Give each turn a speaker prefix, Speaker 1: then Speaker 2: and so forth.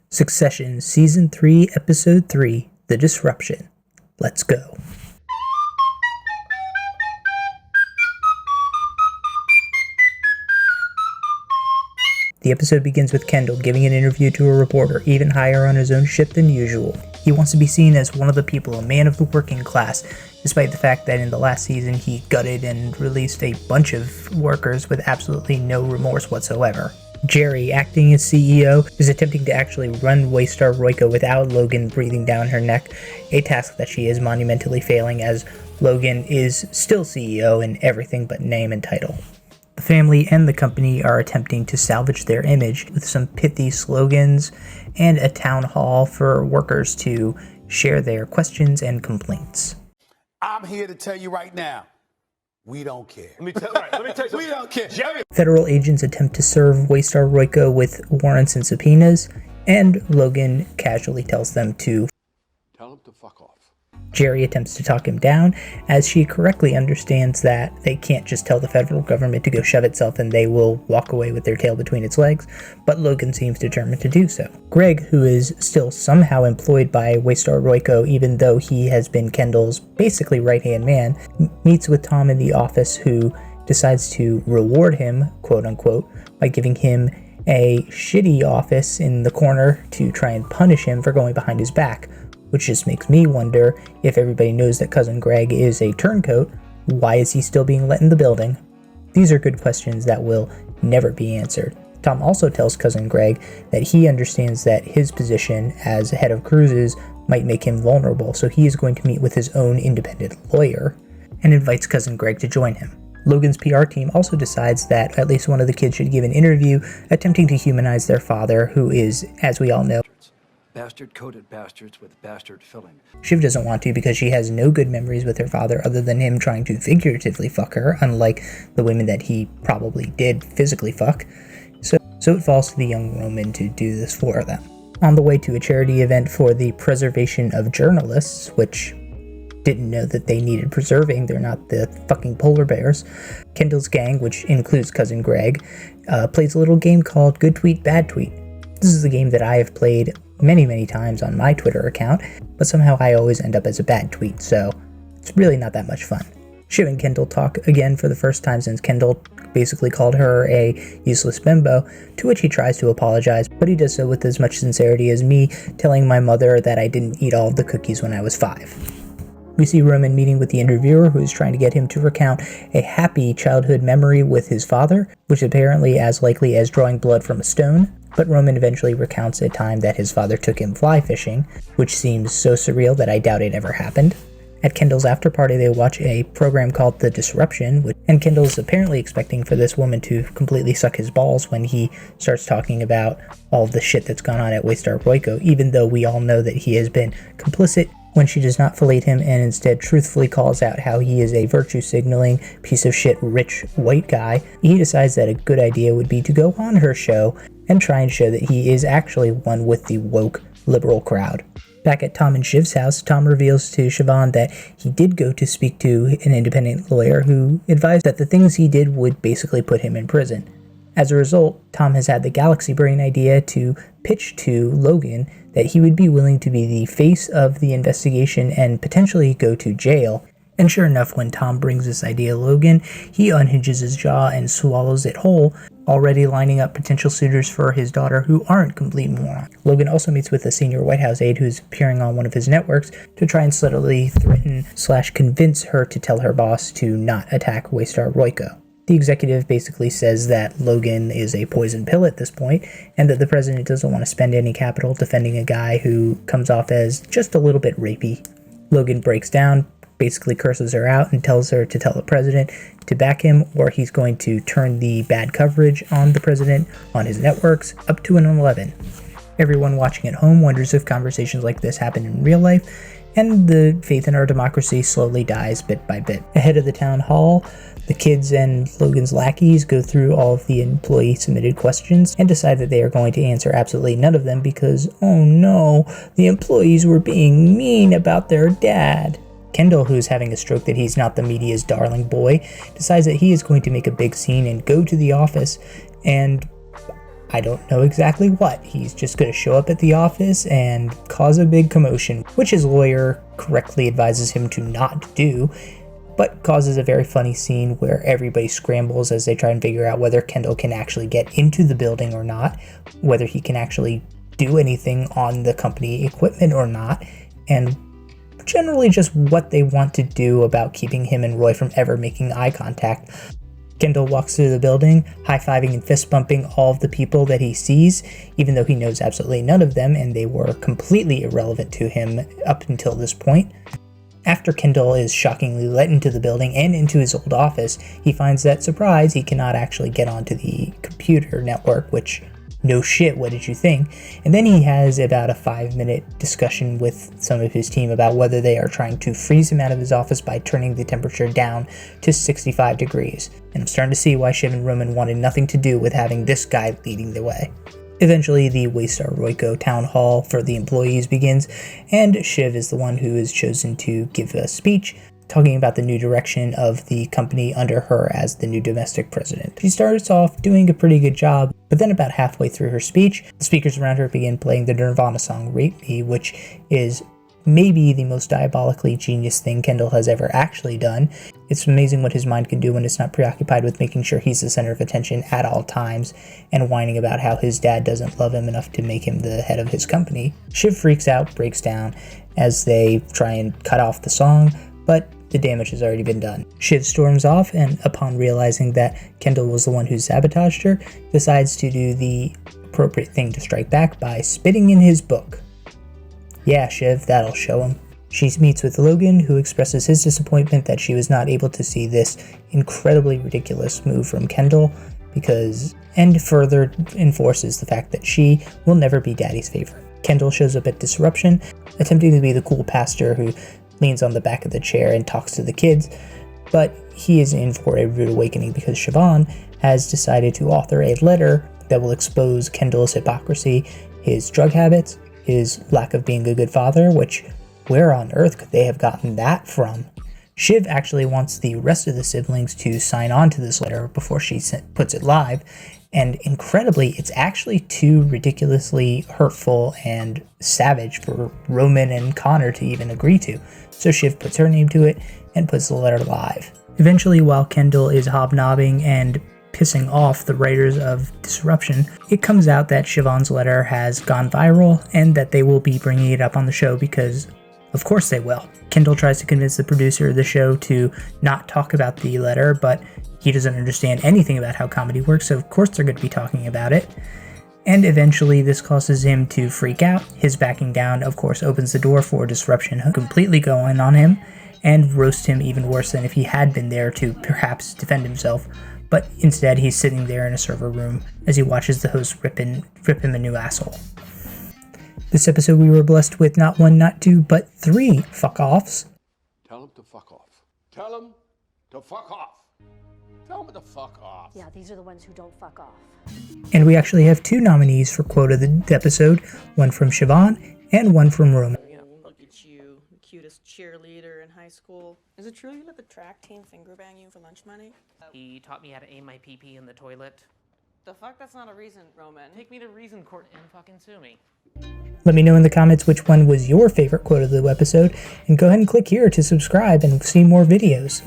Speaker 1: Succession Season 3, Episode 3, The Disruption. Let's go. The episode begins with Kendall giving an interview to a reporter, even higher on his own ship than usual. He wants to be seen as one of the people, a man of the working class, despite the fact that in the last season he gutted and released a bunch of workers with absolutely no remorse whatsoever. Jerry, acting as CEO, is attempting to actually run Waystar Royco without Logan breathing down her neck, a task that she is monumentally failing as Logan is still CEO in everything but name and title. The family and the company are attempting to salvage their image with some pithy slogans and a town hall for workers to share their questions and complaints.
Speaker 2: I'm here to tell you right now, we don't care.
Speaker 3: Let me tell you something.
Speaker 2: We don't care.
Speaker 3: Jerry.
Speaker 1: Federal agents attempt to serve Waystar Royco with warrants and subpoenas, and Logan casually tells them to
Speaker 3: Tell him to fuck off.
Speaker 1: Jerry attempts to talk him down, as she correctly understands that they can't just tell the federal government to go shove itself and they will walk away with their tail between its legs, but Logan seems determined to do so. Greg, who is still somehow employed by Waystar Royco even though he has been Kendall's basically right-hand man, meets with Tom in the office, who decides to reward him, quote-unquote, by giving him a shitty office in the corner to try and punish him for going behind his back. Which just makes me wonder, if everybody knows that Cousin Greg is a turncoat, why is he still being let in the building? These are good questions that will never be answered. Tom also tells Cousin Greg that he understands that his position as head of cruises might make him vulnerable, so he is going to meet with his own independent lawyer, and invites Cousin Greg to join him. Logan's PR team also decides that at least one of the kids should give an interview attempting to humanize their father, who is, as we all know,
Speaker 4: bastard-coated bastards with bastard filling.
Speaker 1: Shiv doesn't want to because she has no good memories with her father other than him trying to figuratively fuck her, unlike the women that he probably did physically fuck. So it falls to the young Roman to do this for them. On the way to a charity event for the preservation of journalists, which didn't know that they needed preserving, they're not the fucking polar bears, Kendall's gang, which includes Cousin Greg, plays a little game called Good Tweet, Bad Tweet. This is a game that I have played many times on my Twitter account, but somehow I always end up as a bad tweet, so it's really not that much fun. Shiv and Kendall talk again for the first time since Kendall basically called her a useless bimbo, to which he tries to apologize, but he does so with as much sincerity as me telling my mother that I didn't eat all of the cookies when I was 5. We see Roman meeting with the interviewer, who is trying to get him to recount a happy childhood memory with his father, which is apparently as likely as drawing blood from a stone. But Roman eventually recounts a time that his father took him fly fishing, which seems so surreal that I doubt it ever happened. At Kendall's after party, they watch a program called The Disruption, and Kendall's apparently expecting for this woman to completely suck his balls when he starts talking about all of the shit that's gone on at Waystar Royco, even though we all know that he has been complicit, when she does not fillet him and instead truthfully calls out how he is a virtue-signaling, piece of shit, rich, white guy. He decides that a good idea would be to go on her show and try and show that he is actually one with the woke, liberal crowd. Back at Tom and Shiv's house, Tom reveals to Siobhan that he did go to speak to an independent lawyer who advised that the things he did would basically put him in prison. As a result, Tom has had the galaxy brain idea to pitch to Logan that he would be willing to be the face of the investigation and potentially go to jail. And sure enough, when Tom brings this idea to Logan, he unhinges his jaw and swallows it whole, already lining up potential suitors for his daughter who aren't complete morons. Logan also meets with a senior White House aide who's appearing on one of his networks to try and subtly threaten/convince her to tell her boss to not attack Waystar Royco. The executive basically says that Logan is a poison pill at this point, and that the president doesn't want to spend any capital defending a guy who comes off as just a little bit rapey. Logan breaks down, basically curses her out, and tells her to tell the president to back him, or he's going to turn the bad coverage on the president on his networks up to an 11. Everyone watching at home wonders if conversations like this happen in real life, and the faith in our democracy slowly dies bit by bit. Ahead of the town hall, the kids and Logan's lackeys go through all of the employee-submitted questions and decide that they are going to answer absolutely none of them because, oh no, the employees were being mean about their dad. Kendall, who's having a stroke that he's not the media's darling boy, decides that he is going to make a big scene and go to the office and I don't know exactly what. He's just going to show up at the office and cause a big commotion, which his lawyer correctly advises him to not do, but causes a very funny scene where everybody scrambles as they try and figure out whether Kendall can actually get into the building or not, whether he can actually do anything on the company equipment or not, and generally just what they want to do about keeping him and Roy from ever making eye contact. Kendall walks through the building, high-fiving and fist-bumping all of the people that he sees, even though he knows absolutely none of them and they were completely irrelevant to him up until this point. After Kendall is shockingly let into the building and into his old office, he finds that, surprise, he cannot actually get onto the computer network, which, no shit, what did you think? And then he has about a 5-minute discussion with some of his team about whether they are trying to freeze him out of his office by turning the temperature down to 65 degrees. And I'm starting to see why Shiv and Roman wanted nothing to do with having this guy leading the way. Eventually, the Waystar Royco town hall for the employees begins, and Shiv is the one who is chosen to give a speech talking about the new direction of the company under her as the new domestic president. She starts off doing a pretty good job, but then about halfway through her speech, the speakers around her begin playing the Nirvana song Rape Me, which is maybe the most diabolically genius thing Kendall has ever actually done. It's amazing what his mind can do when it's not preoccupied with making sure he's the center of attention at all times and whining about how his dad doesn't love him enough to make him the head of his company. Shiv freaks out, breaks down as they try and cut off the song, but the damage has already been done. Shiv storms off and, upon realizing that Kendall was the one who sabotaged her, decides to do the appropriate thing to strike back by spitting in his book. Yeah, Shiv, that'll show him. She meets with Logan, who expresses his disappointment that she was not able to see this incredibly ridiculous move from Kendall, and further enforces the fact that she will never be Daddy's favorite. Kendall shows up at Disruption, attempting to be the cool pastor who leans on the back of the chair and talks to the kids, but he is in for a rude awakening because Siobhan has decided to author a letter that will expose Kendall's hypocrisy, his drug habits, his lack of being a good father, which where on earth could they have gotten that from? Shiv actually wants the rest of the siblings to sign on to this letter before she puts it live, and incredibly, it's actually too ridiculously hurtful and savage for Roman and Connor to even agree to, so Shiv puts her name to it and puts the letter live. Eventually, while Kendall is hobnobbing and pissing off the writers of Disruption, it comes out that Siobhan's letter has gone viral and that they will be bringing it up on the show because, of course they will. Kendall tries to convince the producer of the show to not talk about the letter, but he doesn't understand anything about how comedy works, so of course they're going to be talking about it. And eventually this causes him to freak out. His backing down, of course, opens the door for Disruption completely going on him and roast him even worse than if he had been there to perhaps defend himself. But instead he's sitting there in a server room as he watches the host rip him a new asshole. This episode we were blessed with not one, not two, but 3 fuck-offs.
Speaker 3: Tell him to fuck off. Tell him to fuck off. Tell him to fuck off.
Speaker 5: Yeah, these are the ones who don't fuck off.
Speaker 1: And we actually have 2 nominees for quote of the episode, one from Siobhan and one from Roman.
Speaker 6: Look at you, the cutest cheerleader in high school. Is it true you let the track team finger bang you for lunch money?
Speaker 7: He taught me how to aim my pee-pee in the toilet.
Speaker 6: The fuck? That's not a reason, Roman.
Speaker 7: Take me to reason court and fucking sue me.
Speaker 1: Let me know in the comments which one was your favorite quote of the episode, and go ahead and click here to subscribe and see more videos.